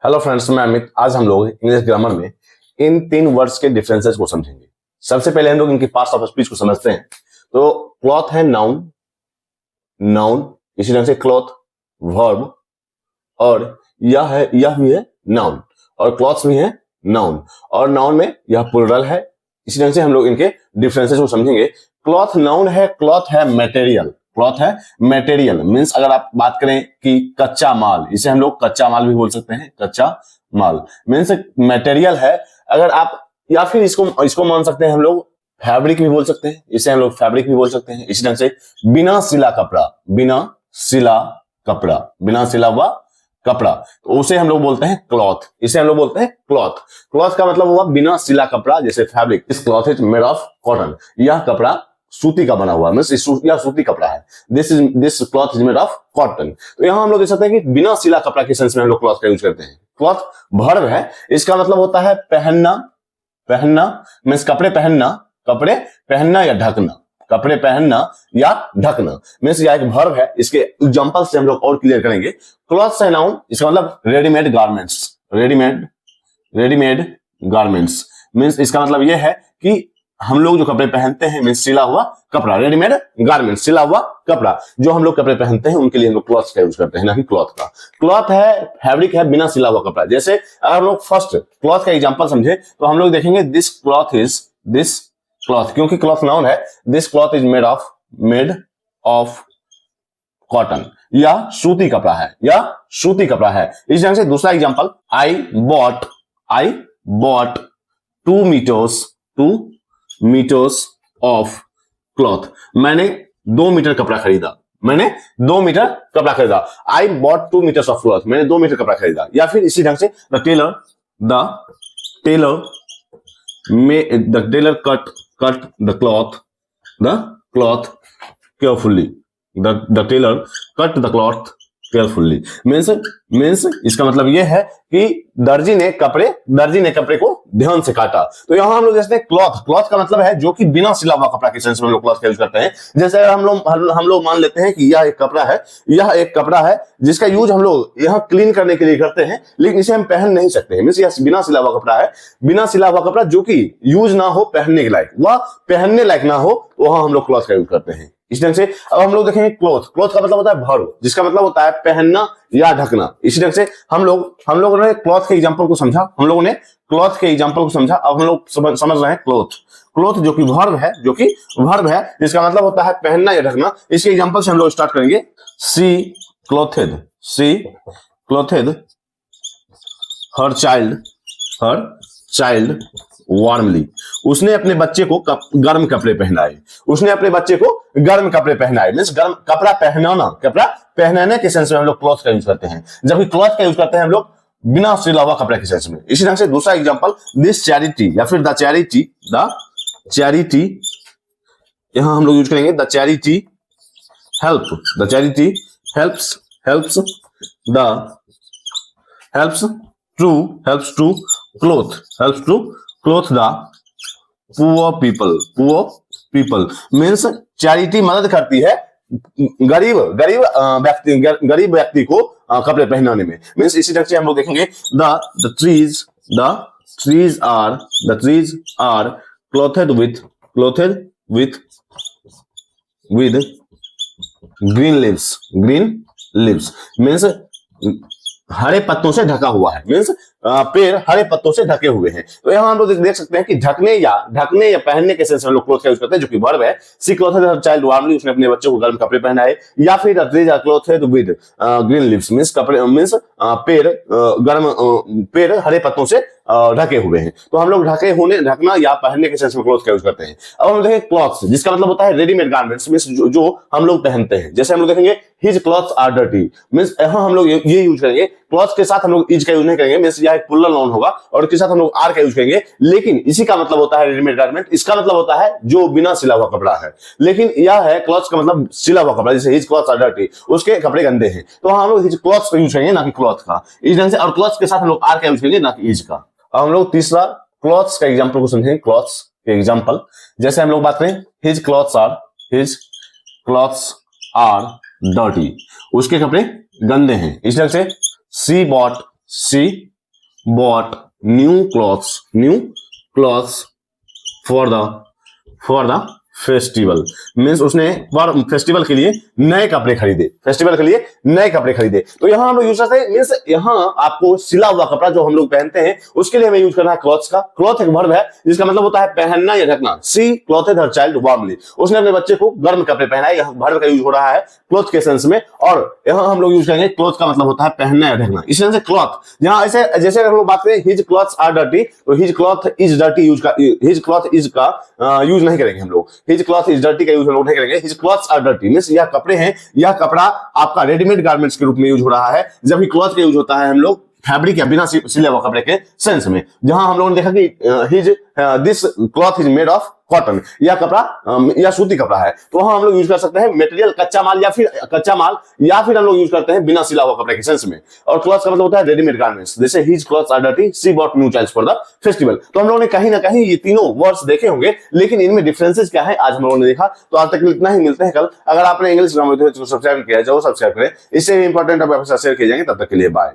Hello friends, मैं अमित। आज हम लोग इंग्लिश ग्रामर में इन तीन वर्ड्स के डिफरेंसेस को समझेंगे। सबसे पहले हम लोग इनके पार्ट्स ऑफ स्पीच को समझते हैं। तो क्लॉथ है नाउन, नाउन इसी ढंग से क्लॉथ वर्ब, और यह भी है नाउन, और क्लॉथ्स भी है नाउन, और नाउन में यह प्लूरल है। इसी ढंग से हम लोग इनके डिफरेंसेस को समझेंगे। क्लॉथ नाउन है, क्लॉथ है मटेरियल। क्लॉथ है मटेरियल मीन्स अगर आप बात करें कि कच्चा माल, इसे हम लोग कच्चा माल भी बोल सकते हैं। कच्चा माल मीन्स मटेरियल है। अगर आप या फिर इसको मान सकते हैं हम लोग फैब्रिक भी बोल सकते हैं। इसे हम लोग फैब्रिक भी बोल सकते हैं। इसी ढंग से बिना सिला कपड़ा, बिना सिला कपड़ा, बिना सिला हुआ कपड़ा, तो उसे हम लोग बोलते हैं क्लॉथ। इसे हम लोग बोलते हैं क्लॉथ। क्लॉथ का मतलब हुआ बिना सिला कपड़ा, जैसे फैब्रिक। इस cloth is made of cotton. यह कपड़ा सूती का बना हुआ है, यह सूती कपड़ा है। This cloth is made of cotton. तो यहां हम लोग देख सकते हैं कि बिना सिला कपड़ा के सेंस में हम लोग क्लॉथ का यूज करते हैं। क्लॉथ वर्ब है, इसका मतलब होता है पहनना। पहनना मीन्स कपड़े पहनना, कपड़े पहनना या ढकना, कपड़े पहनना या ढकना मीन्स यह एक वर्ब है। इसके एग्जांपल से हम लोग और क्लियर करेंगे। क्लॉथ्स है नाउन, इसका मतलब readymade garments. Readymade garments means इसका मतलब यह है कि हम लोग जो कपड़े पहनते हैं मीन्स सिला हुआ कपड़ा। रेडीमेड गारमेंट, सिला हुआ कपड़ा, जो हम लोग कपड़े पहनते हैं उनके लिए हम लोग क्लॉथ का यूज करते हैं, ना कि क्लॉथ का। क्लॉथ है फैब्रिक है, बिना सिला हुआ कपड़ा। जैसे अगर हम लोग फर्स्ट क्लॉथ का एग्जांपल समझे तो हम लोग देखेंगे दिस क्लॉथ, क्योंकि क्लॉथ नाउन है। This cloth is made of cotton. यह सूती कपड़ा है, यह सूती कपड़ा है। इस ढंग से दूसरा example, I bought 2 metres of cloth. मैंने 2 मीटर कपड़ा खरीदा। मैंने 2 मीटर कपड़ा खरीदा। I bought 2 metres of cloth. मैंने 2 मीटर कपड़ा खरीदा। या फिर इसी ढंग से the tailor cut the cloth carefully. The tailor cut the cloth carefully means इसका मतलब यह है कि दर्जी ने कपड़े को ध्यान से काटा। तो यहां हम लोग जैसे क्लॉथ का मतलब है जो कि बिना सिला हुआ कपड़ा के सेंस में हम लोग क्लॉथ का यूज करते हैं। जैसे हम लोग मान लेते हैं कि यह एक कपड़ा है जिसका यूज हम लोग यहाँ क्लीन करने के लिए करते हैं, लेकिन इसे हम पहन नहीं सकते हैं। मीन्स यह बिना सिला हुआ कपड़ा है। बिना सिला हुआ कपड़ा जो कि यूज ना हो, पहनने के लायक, वह पहनने लायक ना हो, वहां हम लोग क्लॉथ का यूज करते हैं। इस ढंग से अब हम लोग देखेंगे क्लॉथ का मतलब होता है वर्ब, जिसका मतलब होता है पहनना या ढकना। इसी ढंग से हम लोगों ने क्लॉथ के एग्जांपल को समझा। अब हम लोग समझ रहे हैं क्लॉथ जो कि वर्ब है, जिसका मतलब होता है पहनना या ढकना। इसके एग्जांपल से हम लोग स्टार्ट करेंगे। सी क्लॉथेड हर चाइल्ड वार्मली। उसने अपने बच्चे को गर्म कपड़े पहनाए। मीन्स गर्म कपड़ा पहनाने के सेंस में हम लोग क्लॉथ का यूज करते हैं, जबकि क्लॉथ का यूज करते हैं हम लोग बिना सिला हुआ कपड़े के सेंस में। इसी ढंग से दूसरा एग्जांपल, दिस चैरिटी या फिर द चैरिटी, यहां हम लोग यूज करेंगे the charity helps to clothe the poor people means charity मदद करती है गरीब व्यक्ति को कपड़े पहनाने में। मीन्स इसी तरह से हम लोग देखेंगे the trees are clothed with green leaves means हरे पत्तों से ढका हुआ है। मीन्स पेड़ हरे पत्तों से ढके हुए हैं। तो यहां हम लोग देख सकते हैं कि ढकने या पहनने के सेंस में लोग क्लॉथ का यूज करते हैं, जो कि वर्ब है। सी क्लॉथेड हर चाइल्ड वार्मली, उसने अपने बच्चों को गर्म कपड़े पहनाए। या फिर the trees are clothed with green leaves means पेड़ हरे पत्तों से ढके हुए हैं। तो हम लोग ढकना या पहनने के सेंस में क्लॉथ का यूज करते हैं। अब हम देखेंगे क्लॉथ्स, जिसका मतलब होता है रेडीमेड गारमेंट्स मीन्स जो हम लोग पहनते हैं। जैसे हम लोग देखेंगे his clothes are dirty means यहां हम लोग ये यूज करेंगे। क्लॉथ के साथ हम लोग इज का यूज नहीं करेंगे, मीन्स यह एक प्लूरल नाउन होगा, और इसके साथ हम लोग आर का यूज करेंगे। लेकिन इसी का मतलब होता है रेडीमेड गारमेंट। इसका मतलब होता है जो बिना सिला हुआ कपड़ा है, लेकिन यह है क्लॉथ्स का मतलब सिला हुआ कपड़ा। जैसे हिज क्लॉथ्स आर डर्टी, उसके कपड़े गंदे हैं, तो हम लोग हिज क्लॉथ्स का यूज करेंगे, ना कि क्लॉथ का। इस ढंग से, और क्लॉथ्स के साथ हम लोग आर का यूज करेंगे, ना कि इज का। अब हम लोग तीसरा क्लॉथ्स का एग्जांपल को समझेंगे। क्लॉथ्स के एग्जांपल जैसे हम लोग बात करें, हिज क्लॉथ्स आर डर्टी, उसके कपड़े गंदे हैं। इस तरह से सी bought new clothes for the festival. Means उसने फेस्टिवल के लिए नए कपड़े खरीदे, फेस्टिवल के लिए नए कपड़े खरीदे। तो यहां हम लोग यूज करते हैं, मीन्स यहां आपको सिला हुआ कपड़ा जो हम लोग पहनते हैं उसके लिए हमें यूज करना है क्लॉथ्स का। क्लॉथ एक वर्ब है जिसका मतलब होता है पहनना या ढकना। सी क्लॉथेड हर चाइल्ड वार्मली, उसने अपने बच्चे को गर्म कपड़े पहनाए। यहां वर्ब का यूज हो रहा है क्लॉथ के सेंस में, और यहां हम लोग यूज करेंगे क्लॉथ का मतलब होता है पहनना या ढकना। इस सेंस से क्लॉथ, जहां ऐसे जैसे हम लोग बात करें हिज क्लॉथ्स आर डर्टी, तो his cloth is dirty his cloth is का यूज नहीं करेंगे हम लोग। हिज क्लॉथ इज डर्टी का यूज हम लोग नहीं करेंगे। His clothes are dirty means यह कपड़े हैं, यह कपड़ा आपका रेडीमेड गारमेंट्स के रूप में यूज हो रहा है, जबकि क्लॉथ का यूज होता है हम लोग फैब्रिक या बिना सिले हुआ कपड़े के सेंस में। जहां हम लोगों ने देखा कि his this cloth is made of cotton, यह कपड़ा या सूती कपड़ा है, तो वहां हम लोग यूज कर सकते हैं मटेरियल कच्चा माल, या फिर हम लोग यूज करते हैं बिना सिला हुआ कपड़े के सेंस में। और क्लॉथ का मतलब होता है रेडीमेड गारमेंट्स, जैसे his clothes are dirty, she bought new tiles for the festival. तो हम लोगों ने कहीं ना कहीं ये तीनों वर्ड्स देखे होंगे, लेकिन इनमें डिफरेंसेस क्या है आज हम लोगों ने देखा। तो आज तक इतना ही, मिलते हैं कल। अगर आपने इंग्लिश ग्रामर सब्सक्राइब किया है, जरूर सब्सक्राइब करें, इससे इंपॉर्टेंट शेयर किए जाएंगे। तब तक के लिए बाय।